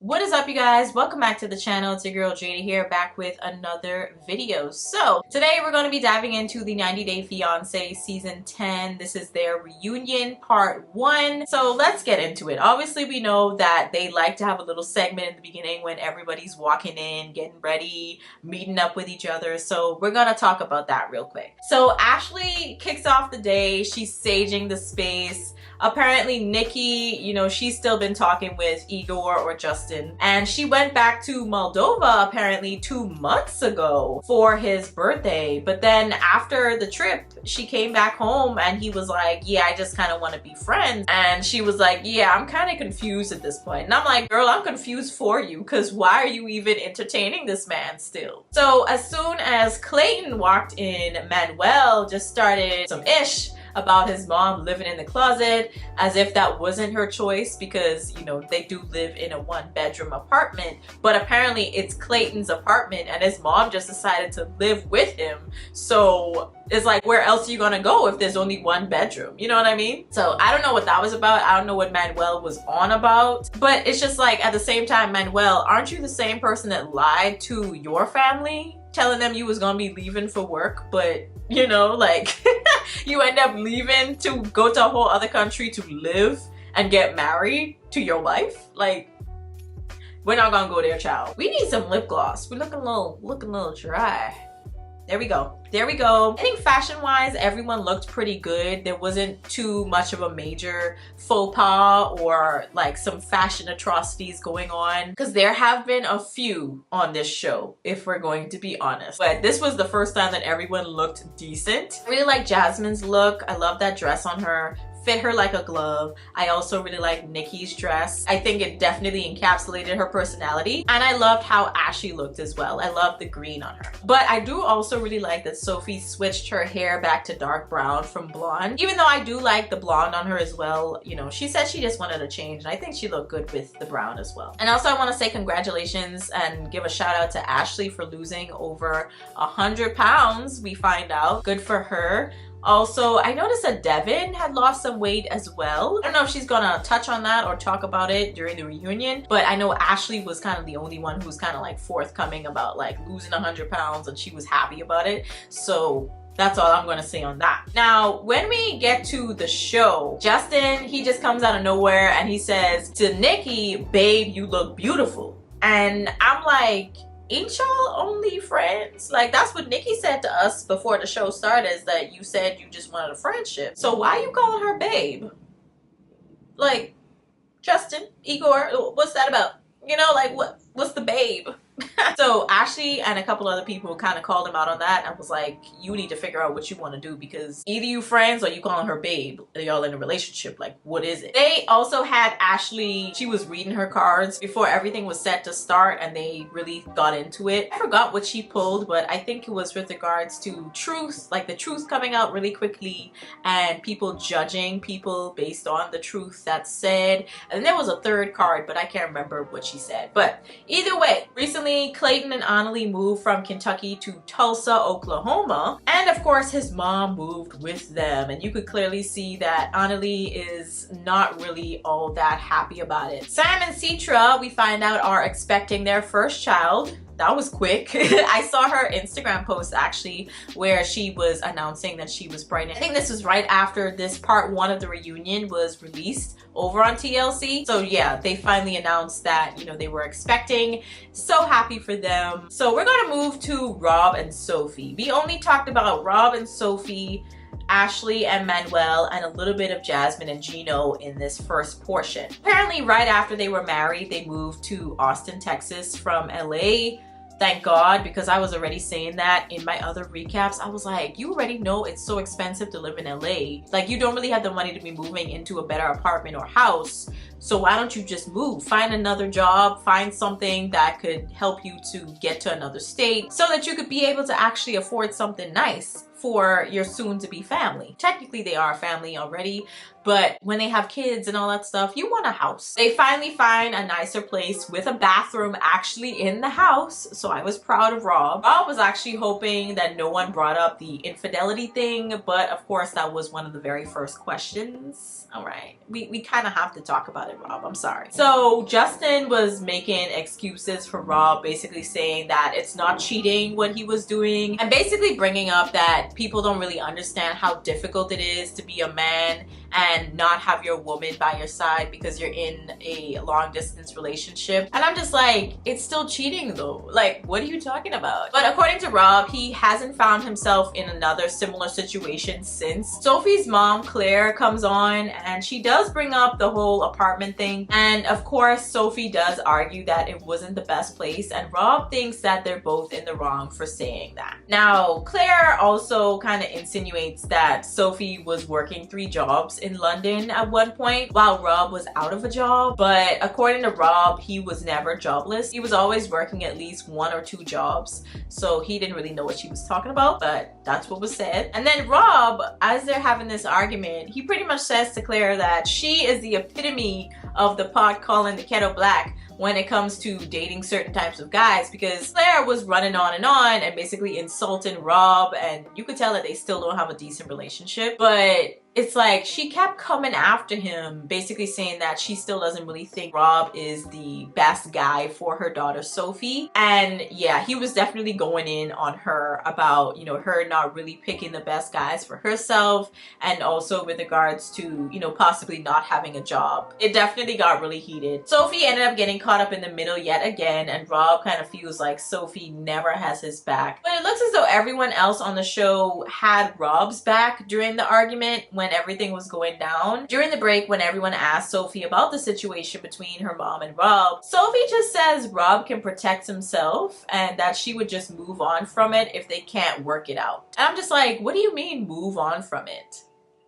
What is up, you guys? Welcome back to the channel. It's your girl Jada here, back with another video. So today we're going to be diving into the 90 Day Fiancé season 10. This is their reunion part 1. So let's get into it. Obviously we know that they like to have a little segment in the beginning when everybody's walking in, getting ready, meeting up with each other. So we're going to talk about that real quick. So Ashley kicks off the day. She's saging the space. Apparently Nikki, she's still been talking with Igor or Justin, and she went back to Moldova apparently 2 months ago for his birthday. But then after the trip, she came back home and he was like, yeah, I just kind of want to be friends. And she was like, yeah, I'm kind of confused at this point. And I'm like, girl, I'm confused for you, because why are you even entertaining this man still? So as soon as Clayton walked in, Manuel just started some ish about his mom living in the closet, as if that wasn't her choice, because they do live in a 1-bedroom apartment, but apparently it's Clayton's apartment and his mom just decided to live with him. So it's like, where else are you gonna go if there's only 1 bedroom? You know what I mean? So I don't know what that was about. I don't know what Manuel was on about, but it's just like, at the same time, Manuel, aren't you the same person that lied to your family, telling them you was gonna be leaving for work, but like you end up leaving to go to a whole other country to live and get married to your wife? Like, we're not gonna go there, child. We need some lip gloss. We're looking a little dry. There we go. There we go. I think fashion-wise, everyone looked pretty good. There wasn't too much of a major faux pas or like some fashion atrocities going on, because there have been a few on this show, if we're going to be honest. But this was the first time that everyone looked decent. I really like Jasmine's look. I love that dress on her. Fit her like a glove. I also really like Nikki's dress. I think it definitely encapsulated her personality, and I loved how Ashley looked as well. I love the green on her. But I do also really like that Sophie switched her hair back to dark brown from blonde, even though I do like the blonde on her as well. She said she just wanted a change, and I think she looked good with the brown as well. And also I want to say congratulations and give a shout out to Ashley for losing over 100 pounds. We find out. Good for her. Also, I noticed that Devin had lost some weight as well. I don't know if she's gonna touch on that or talk about it during the reunion, but I know Ashley was kind of the only one who was kind of like forthcoming about like losing 100 pounds, and she was happy about it. So that's all I'm gonna say on that. Now, when we get to the show, Justin, he just comes out of nowhere and he says to Nikki, babe, you look beautiful. And I'm like, ain't y'all only friends? Like, that's what Nikki said to us before the show started, is that you said you just wanted a friendship. So why are you calling her babe? Like, Justin, Igor, what's that about? Like, what's the babe? So Ashley and a couple other people kind of called him out on that and was like, you need to figure out what you want to do, because either you friends or you calling her babe, y'all in a relationship. Like, what is it? They also had Ashley, she was reading her cards before everything was set to start, and they really got into it. I forgot what she pulled, but I think it was with regards to truth, like the truth coming out really quickly and people judging people based on the truth that's said. And there was a third card, but I can't remember what she said. But either way, recently Clayton and Annalie moved from Kentucky to Tulsa, Oklahoma, and of course his mom moved with them, and you could clearly see that Annalie is not really all that happy about it. Sam and Citra, we find out, are expecting their first child. That was quick. I saw her Instagram post actually where she was announcing that she was pregnant. I think this was right after this part 1 of the reunion was released over on TLC. So yeah, they finally announced that, they were expecting. So happy for them. So we're gonna move to Rob and Sophie. We only talked about Rob and Sophie, Ashley and Manuel, and a little bit of Jasmine and Gino in this first portion. Apparently right after they were married, they moved to Austin, Texas from LA. Thank God, because I was already saying that in my other recaps. I was like, you already know it's so expensive to live in LA. Like, you don't really have the money to be moving into a better apartment or house. So why don't you just move? Find another job, find something that could help you to get to another state so that you could be able to actually afford something nice for your soon-to-be family. Technically, they are a family already, but when they have kids and all that stuff, you want a house. They finally find a nicer place with a bathroom actually in the house, so I was proud of Rob. Rob was actually hoping that no one brought up the infidelity thing, but of course that was one of the very first questions. All right, we kind of have to talk about it, Rob. I'm sorry. So Justin was making excuses for Rob, basically saying that it's not cheating what he was doing, and basically bringing up that people don't really understand how difficult it is to be a man and not have your woman by your side because you're in a long distance relationship. And I'm just like, it's still cheating though. Like, what are you talking about? But according to Rob, he hasn't found himself in another similar situation since. Sophie's mom, Claire, comes on and she does bring up the whole apartment thing. And of course, Sophie does argue that it wasn't the best place, and Rob thinks that they're both in the wrong for saying that. Now, Claire also kind of insinuates that Sophie was working 3 jobs in London at one point while Rob was out of a job, but according to Rob, he was never jobless. He was always working at least 1 or 2 jobs, so he didn't really know what she was talking about, but that's what was said. And then Rob, as they're having this argument, he pretty much says to Claire that she is the epitome of the pot calling the kettle black when it comes to dating certain types of guys, because Claire was running on and basically insulting Rob, and you could tell that they still don't have a decent relationship. But it's like she kept coming after him, basically saying that she still doesn't really think Rob is the best guy for her daughter Sophie. And yeah, he was definitely going in on her about, you know, her not really picking the best guys for herself, and also with regards to, you know, possibly not having a job. It definitely got really heated. Sophie ended up getting caught up in the middle yet again, and Rob kind of feels like Sophie never has his back. But it looks as though everyone else on the show had Rob's back during the argument when everything was going down. During the break, when everyone asked Sophie about the situation between her mom and Rob, Sophie just says Rob can protect himself and that she would just move on from it if they can't work it out. And I'm just like, what do you mean move on from it?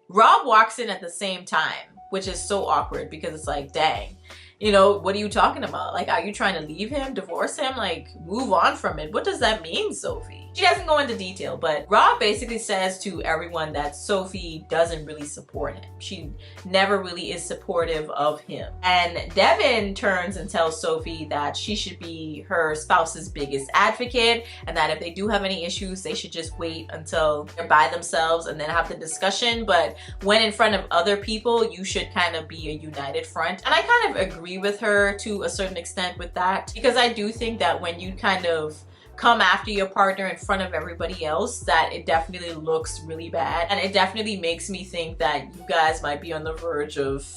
Rob walks in at the same time, which is so awkward because it's like, dang, you know, what are you talking about? Like, are you trying to leave him, divorce him? Like, move on from it. What does that mean, Sophie? She doesn't go into detail, but Rob basically says to everyone that Sophie doesn't really support him. She never really is supportive of him. And Devin turns and tells Sophie that she should be her spouse's biggest advocate, and that if they do have any issues, they should just wait until they're by themselves and then have the discussion. But when in front of other people, you should kind of be a united front. And I kind of agree with her to a certain extent with that, because I do think that when you kind of come after your partner in front of everybody else, that it definitely looks really bad, and it definitely makes me think that you guys might be on the verge of,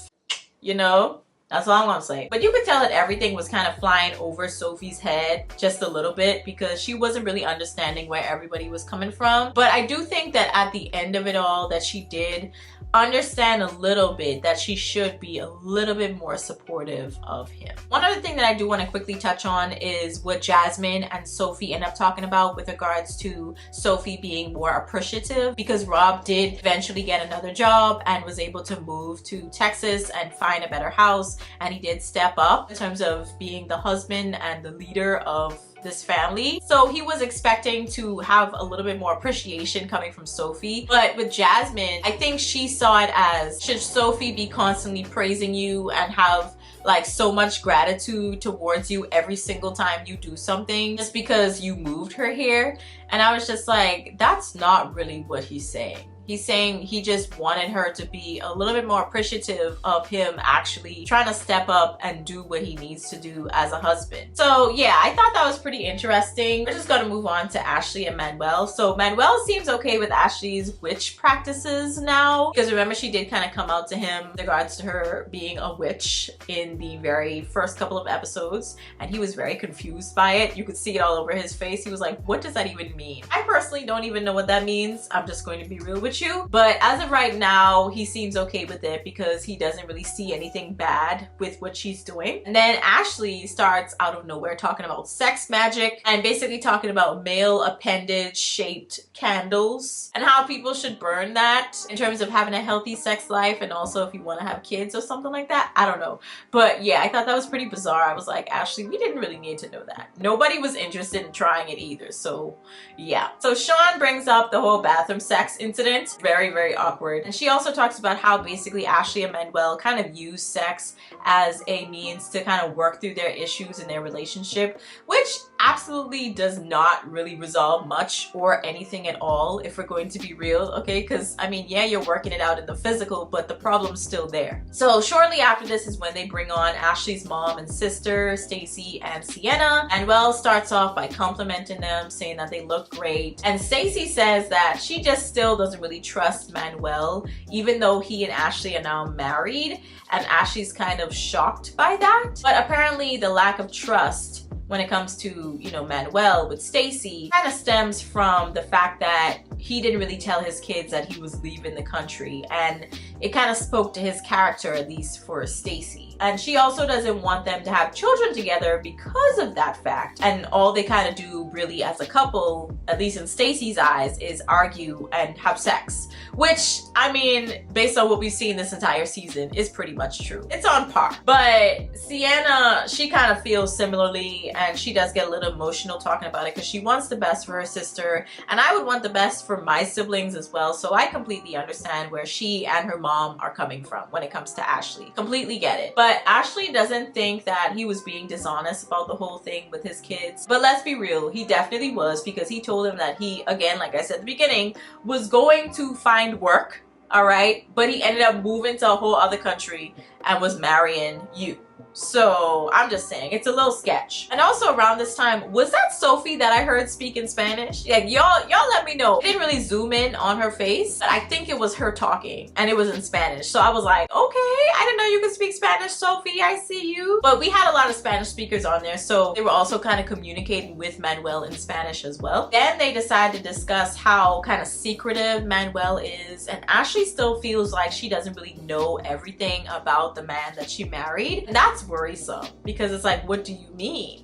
you know, that's all I'm gonna say. But you could tell that everything was kind of flying over Sophie's head just a little bit because she wasn't really understanding where everybody was coming from. But I do think that at the end of it all, that she did understand a little bit that she should be a little bit more supportive of him. One other thing that I do want to quickly touch on is what Jasmine and Sophie end up talking about with regards to Sophie being more appreciative, because Rob did eventually get another job and was able to move to Texas and find a better house, and he did step up in terms of being the husband and the leader of this family. So he was expecting to have a little bit more appreciation coming from Sophie. But with Jasmine, I think she saw it as, should Sophie be constantly praising you and have like so much gratitude towards you every single time you do something just because you moved her here? And I was just like, that's not really what he's saying. He's saying he just wanted her to be a little bit more appreciative of him actually trying to step up and do what he needs to do as a husband. So yeah, I thought that was pretty interesting. We're just gonna move on to Ashley and Manuel. So Manuel seems okay with Ashley's witch practices now, because remember, she did kind of come out to him in regards to her being a witch in the very first couple of episodes, and he was very confused by it. You could see it all over his face. He was like, what does that even mean? I personally don't even know what that means. I'm just going to be real with with you. But as of right now, he seems okay with it because he doesn't really see anything bad with what she's doing. And then Ashley starts out of nowhere talking about sex magic and basically talking about male appendage shaped candles and how people should burn that in terms of having a healthy sex life, and also if you want to have kids or something like that. I don't know. But yeah, I thought that was pretty bizarre. I was like, Ashley, we didn't really need to know that. Nobody was interested in trying it either. So yeah. So Sean brings up the whole bathroom sex incident. Very, very awkward. And she also talks about how basically Ashley and Manuel kind of use sex as a means to kind of work through their issues in their relationship, which absolutely does not really resolve much or anything at all, if we're going to be real, okay? Because I mean, yeah, you're working it out in the physical, but the problem's still there. So shortly after this is when they bring on Ashley's mom and sister, Stacy and Sienna. Manuel starts off by complimenting them, saying that they look great. And Stacy says that she just still doesn't really trust Manuel, even though he and Ashley are now married, and Ashley's kind of shocked by that. But apparently the lack of trust when it comes to, you know, Manuel with Stacy kind of stems from the fact that he didn't really tell his kids that he was leaving the country, and it kind of spoke to his character, at least for Stacy. And she also doesn't want them to have children together because of that fact. And all they kind of do really as a couple, at least in Stacy's eyes, is argue and have sex. Which, I mean, based on what we've seen this entire season, is pretty much true. It's on par. But Sienna, she kind of feels similarly, and she does get a little emotional talking about it because she wants the best for her sister. And I would want the best for my siblings as well. So I completely understand where she and her mom are coming from when it comes to Ashley. Completely get it. But Ashley doesn't think that he was being dishonest about the whole thing with his kids. But let's be real, he definitely was, because he told them that he, again, like I said at the beginning, was going to find work, all right? But he ended up moving to a whole other country and was marrying you. So I'm just saying, it's a little sketch. And also around this time, was that Sophie that I heard speak in Spanish? Like, y'all let me know. I didn't really zoom in on her face, but I think it was her talking and it was in Spanish. So I was like, okay, I didn't know you could speak Spanish, Sophie, I see you. But we had a lot of Spanish speakers on there, so they were also kind of communicating with Manuel in Spanish as well. Then they decided to discuss how kind of secretive Manuel is, and Ashley still feels like she doesn't really know everything about the man that she married. And that's worrisome, because it's like, what do you mean?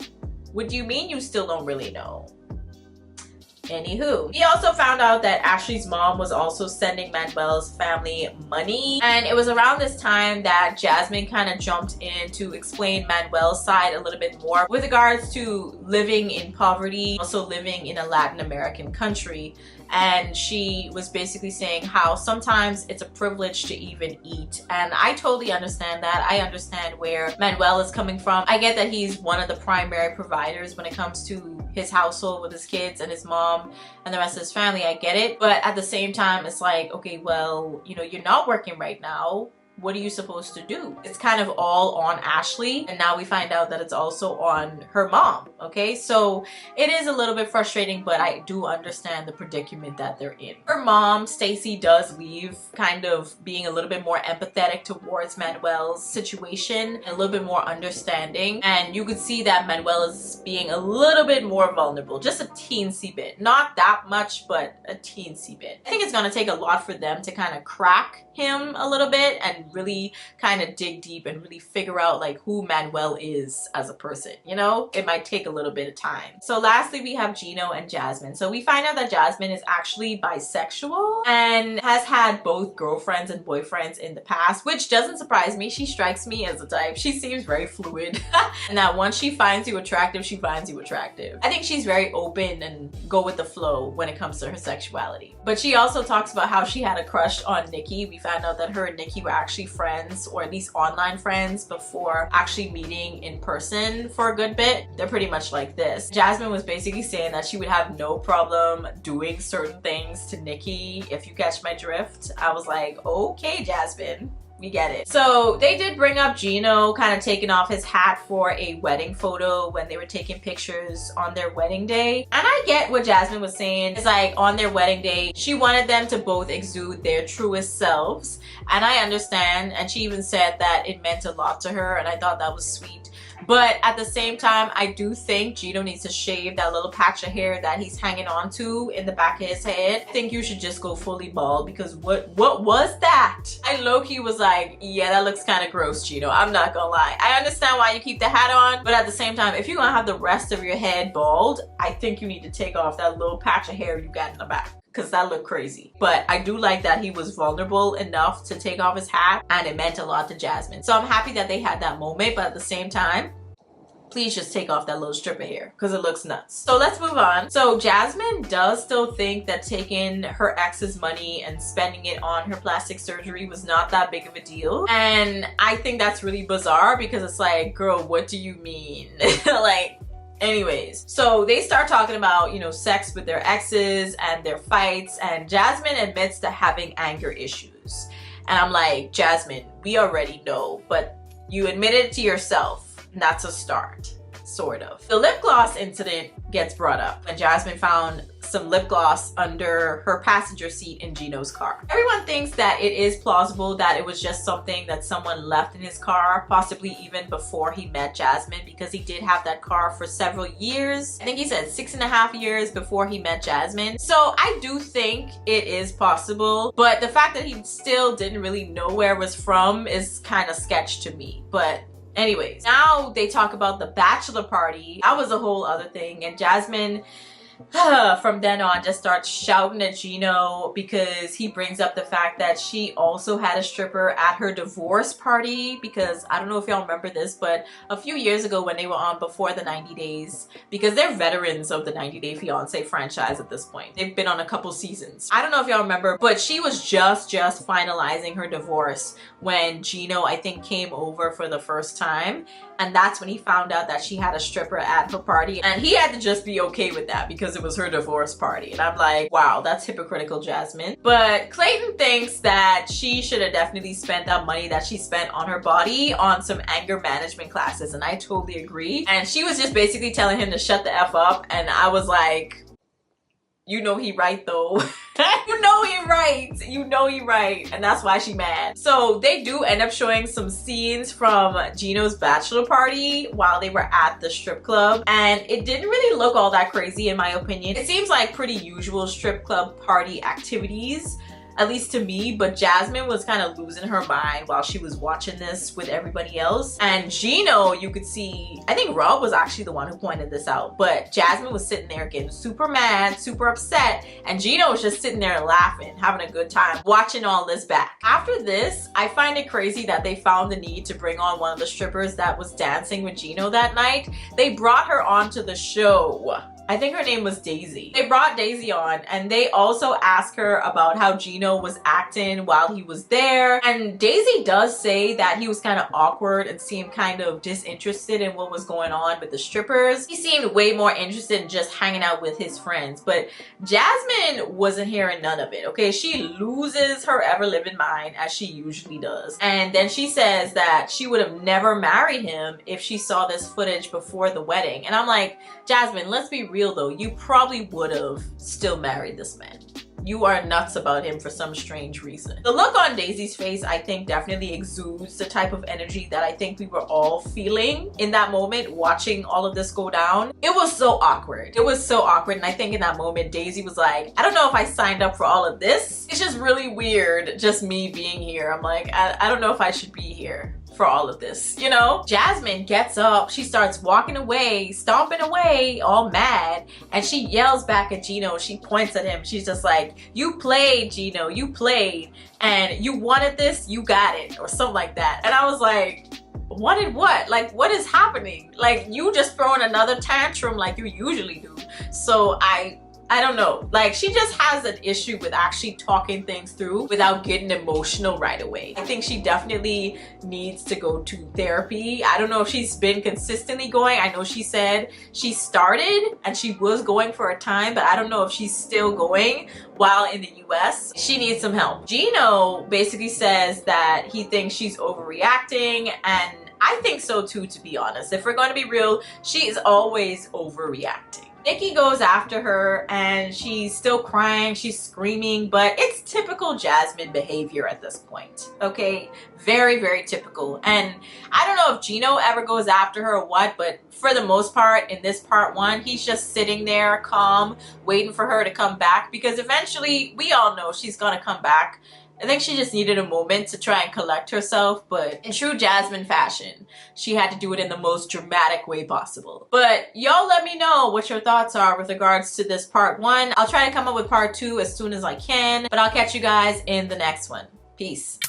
What do you mean you still don't really know? Anywho, he also found out that Ashley's mom was also sending Manuel's family money, and it was around this time that Jasmine kind of jumped in to explain Manuel's side a little bit more with regards to living in poverty, also living in a Latin American country. And she was basically saying how sometimes it's a privilege to even eat. And I totally understand that. I understand where Manuel is coming from. I get that he's one of the primary providers when it comes to his household with his kids and his mom and the rest of his family. I get it. But at the same time, it's like, okay, well, you know, you're not working right now. What are you supposed to do? It's kind of all on Ashley, and now we find out that it's also on her mom, okay? So it is a little bit frustrating, but I do understand the predicament that they're in. Her mom, Stacy, does leave kind of being a little bit more empathetic towards Manuel's situation, and a little bit more understanding, and you could see that Manuel is being a little bit more vulnerable, just a teensy bit. Not that much, but a teensy bit. I think it's gonna take a lot for them to kind of crack him a little bit and really kind of dig deep and really figure out like who Manuel is as a person, you know? It might take a little bit of time. So lastly, we have Gino and Jasmine. So we find out that Jasmine is actually bisexual and has had both girlfriends and boyfriends in the past, which doesn't surprise me. She strikes me as a type. She seems very fluid. And that once she finds you attractive, she finds you attractive. I think she's very open and go with the flow when it comes to her sexuality. But she also talks about how she had a crush on Nikki. We found out that her and Nikki were actually friends, or at least online friends, before actually meeting in person for a good bit. They're pretty much like this. Jasmine was basically saying that she would have no problem doing certain things to Nikki, if you catch my drift. I was like, okay, Jasmine. We get it. So they did bring up Gino kind of taking off his hat for a wedding photo when they were taking pictures on their wedding day. And I get what Jasmine was saying. It's like on their wedding day, she wanted them to both exude their truest selves. And I understand. And she even said that it meant a lot to her. And I thought that was sweet. But at the same time, I do think Gino needs to shave that little patch of hair that he's hanging on to in the back of his head. I think you should just go fully bald, because what was that? I low-key was like, yeah, that looks kind of gross, Gino. I'm not gonna lie. I understand why you keep the hat on, but at the same time, if you're gonna have the rest of your head bald, I think you need to take off that little patch of hair you got in the back, because that looked crazy. But I do like that he was vulnerable enough to take off his hat, and it meant a lot to Jasmine. So I'm happy that they had that moment, but at the same time, please just take off that little strip of hair, because it looks nuts. So let's move on. So Jasmine does still think that taking her ex's money and spending it on her plastic surgery was not that big of a deal. And I think that's really bizarre, because it's like, girl, what do you mean? Like, anyways, so they start talking about, you know, sex with their exes and their fights, and Jasmine admits to having anger issues. And I'm like, Jasmine, we already know, but you admitted it to yourself. That's a start, sort of. The lip gloss incident gets brought up when Jasmine found some lip gloss under her passenger seat in Gino's car. Everyone thinks that it is plausible that it was just something that someone left in his car, possibly even before he met Jasmine, because he did have that car for several years. I think he said 6.5 years before he met Jasmine. So I do think it is possible, but the fact that he still didn't really know where it was from is kind of sketch to me. But anyways, now they talk about the bachelor party. That was a whole other thing, and Jasmine from then on just starts shouting at Gino because he brings up the fact that she also had a stripper at her divorce party. Because I don't know if y'all remember this, but a few years ago when they were on Before the 90 Days, because they're veterans of the 90 Day Fiancé franchise at this point, they've been on a couple seasons. I don't know if y'all remember, but she was just finalizing her divorce when Gino, I think, came over for the first time. And that's when he found out that she had a stripper at her party. And he had to just be okay with that because it was her divorce party. And I'm like, wow, that's hypocritical, Jasmine. But Clayton thinks that she should have definitely spent that money that she spent on her body on some anger management classes. And I totally agree. And she was just basically telling him to shut the F up. And I was like, you know he right though. You know he right. You know he right. And that's why she mad. So they do end up showing some scenes from Gino's bachelor party while they were at the strip club. And it didn't really look all that crazy in my opinion. It seems like pretty usual strip club party activities, at least to me, but Jasmine was kind of losing her mind while she was watching this with everybody else. And Gino, you could see, I think Rob was actually the one who pointed this out, but Jasmine was sitting there getting super mad, super upset, and Gino was just sitting there laughing, having a good time, watching all this back. After this, I find it crazy that they found the need to bring on one of the strippers that was dancing with Gino that night. They brought her onto the show. I think her name was Daisy. They brought Daisy on and they also asked her about how Gino was acting while he was there. And Daisy does say that he was kind of awkward and seemed kind of disinterested in what was going on with the strippers. He seemed way more interested in just hanging out with his friends. But Jasmine wasn't hearing none of it, okay? She loses her ever-living mind as she usually does. And then she says that she would have never married him if she saw this footage before the wedding. And I'm like, Jasmine, let's be real though, you probably would have still married this man. You are nuts about him for some strange reason. The look on Daisy's face, I think, definitely exudes the type of energy that I think we were all feeling in that moment watching all of this go down. It was so awkward. It was so awkward. And I think in that moment, Daisy was like, I don't know if I signed up for all of this. It's just really weird, just me being here. I'm like, I don't know if I should be here for all of this, you know? Jasmine gets up, she starts walking away, stomping away, all mad, and she yells back at Gino. She points at him. She's just like, you played, Gino, you played, and you wanted this, you got it, or something like that. And I was like, wanted what? Like, what is happening? Like, you just throwing another tantrum like you usually do. So I don't know, like she just has an issue with actually talking things through without getting emotional right away. I think she definitely needs to go to therapy. I don't know if she's been consistently going. I know she said she started and she was going for a time, but I don't know if she's still going while in the US. She needs some help. Gino basically says that he thinks she's overreacting, and I think so too, to be honest. If we're going to be real, she is always overreacting. Nikki goes after her and she's still crying, she's screaming, but it's typical Jasmine behavior at this point, okay? Very, very typical. And I don't know if Gino ever goes after her or what, but for the most part, in this part one, he's just sitting there calm, waiting for her to come back, because eventually we all know she's gonna come back. I think she just needed a moment to try and collect herself, but in true Jasmine fashion, she had to do it in the most dramatic way possible. But y'all let me know what your thoughts are with regards to this part one. I'll try to come up with part two as soon as I can, but I'll catch you guys in the next one. Peace.